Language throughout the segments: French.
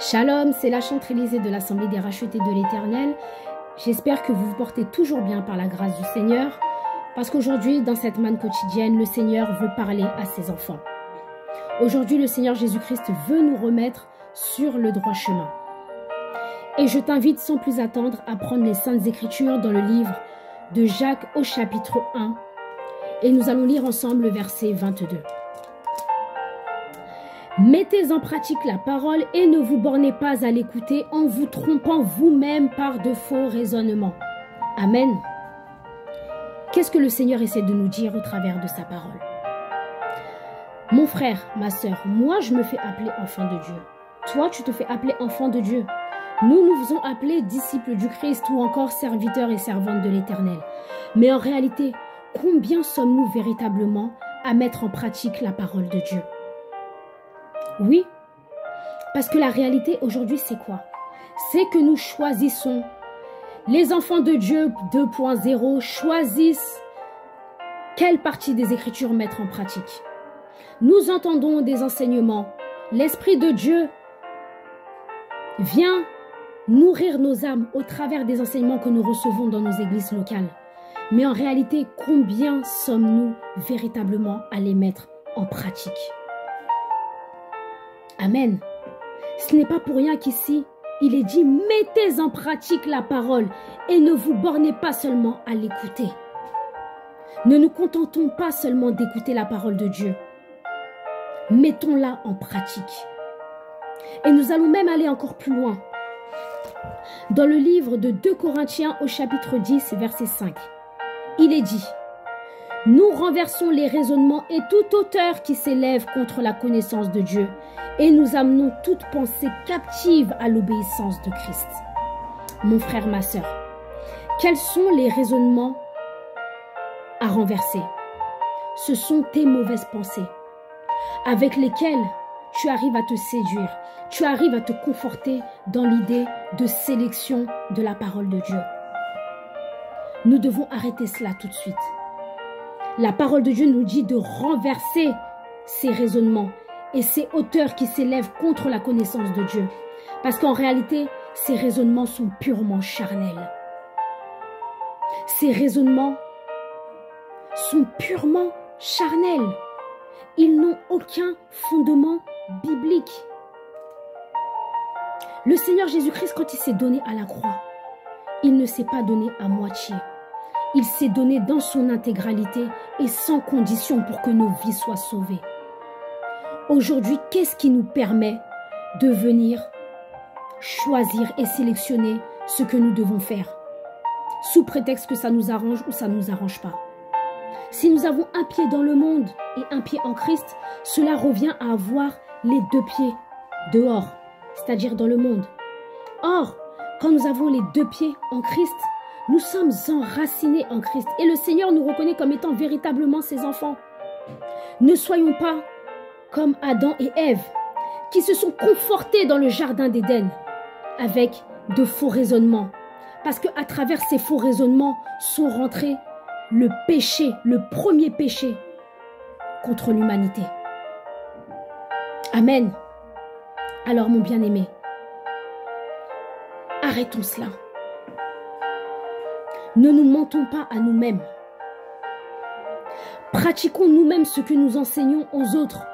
Shalom, c'est la chantre Élysée de l'Assemblée des rachetés de l'Éternel. J'espère que vous vous portez toujours bien par la grâce du Seigneur, parce qu'aujourd'hui, dans cette manne quotidienne, le Seigneur veut parler à ses enfants. Aujourd'hui, le Seigneur Jésus-Christ veut nous remettre sur le droit chemin. Et je t'invite sans plus attendre à prendre les Saintes Écritures dans le livre de Jacques au chapitre 1. Et nous allons lire ensemble le verset 22. Mettez en pratique la parole et ne vous bornez pas à l'écouter en vous trompant vous-même par de faux raisonnements. Amen. Qu'est-ce que le Seigneur essaie de nous dire au travers de sa parole? Mon frère, ma sœur, moi je me fais appeler enfant de Dieu. Toi, tu te fais appeler enfant de Dieu. Nous nous faisons appeler disciples du Christ ou encore serviteurs et servantes de l'Éternel. Mais en réalité, combien sommes-nous véritablement à mettre en pratique la parole de Dieu? Oui, parce que la réalité aujourd'hui, c'est quoi? C'est que nous choisissons. Les enfants de Dieu 2.0 choisissent quelle partie des Écritures mettre en pratique. Nous entendons des enseignements. L'Esprit de Dieu vient nourrir nos âmes au travers des enseignements que nous recevons dans nos églises locales. Mais en réalité, combien sommes-nous véritablement à les mettre en pratique? Amen. Ce n'est pas pour rien qu'ici, il est dit, mettez en pratique la parole et ne vous bornez pas seulement à l'écouter. Ne nous contentons pas seulement d'écouter la parole de Dieu. Mettons-la en pratique. Et nous allons même aller encore plus loin. Dans le livre de 2 Corinthiens au chapitre 10, verset 5, il est dit: nous renversons les raisonnements et toute hauteur qui s'élève contre la connaissance de Dieu et nous amenons toute pensée captive à l'obéissance de Christ. Mon frère, ma sœur, quels sont les raisonnements à renverser? Ce sont tes mauvaises pensées avec lesquelles tu arrives à te séduire, tu arrives à te conforter dans l'idée de sélection de la parole de Dieu. Nous devons arrêter cela tout de suite. La parole de Dieu nous dit de renverser ces raisonnements et ces hauteurs qui s'élèvent contre la connaissance de Dieu. Parce qu'en réalité, ces raisonnements sont purement charnels. Ces raisonnements sont purement charnels. Ils n'ont aucun fondement biblique. Le Seigneur Jésus-Christ, quand il s'est donné à la croix, il ne s'est pas donné à moitié. Il s'est donné dans son intégralité et sans condition pour que nos vies soient sauvées. Aujourd'hui, qu'est-ce qui nous permet de venir choisir et sélectionner ce que nous devons faire, sous prétexte que ça nous arrange ou ça ne nous arrange pas? Si nous avons un pied dans le monde et un pied en Christ, cela revient à avoir les 2 pieds dehors, c'est-à-dire dans le monde. Or, quand nous avons les 2 pieds en Christ, nous sommes enracinés en Christ et le Seigneur nous reconnaît comme étant véritablement ses enfants. Ne soyons pas comme Adam et Ève qui se sont confortés dans le jardin d'Éden avec de faux raisonnements. Parce qu'à travers ces faux raisonnements sont rentrés le péché, le premier péché contre l'humanité. Amen. Alors mon bien-aimé, arrêtons cela. Ne nous mentons pas à nous-mêmes. Pratiquons nous-mêmes ce que nous enseignons aux autres.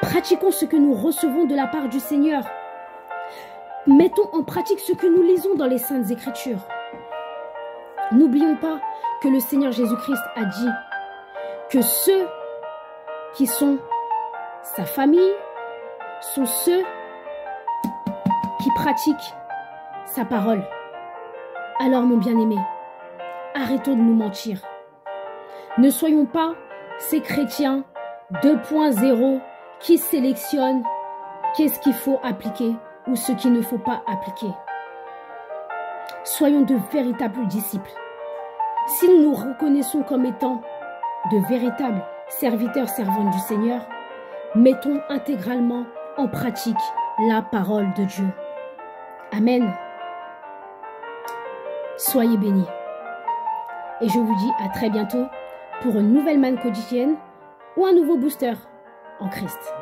Pratiquons ce que nous recevons de la part du Seigneur. Mettons en pratique ce que nous lisons dans les Saintes Écritures. N'oublions pas que le Seigneur Jésus-Christ a dit que ceux qui sont sa famille sont ceux qui pratiquent sa parole. Alors mon bien-aimé, arrêtons de nous mentir. Ne soyons pas ces chrétiens 2.0 qui sélectionnent qu'est-ce qu'il faut appliquer ou ce qu'il ne faut pas appliquer. Soyons de véritables disciples. Si nous nous reconnaissons comme étant de véritables serviteurs servantes du Seigneur, mettons intégralement en pratique la parole de Dieu. Amen. Soyez bénis. Et je vous dis à très bientôt pour une nouvelle manne quotidienne ou un nouveau booster en Christ.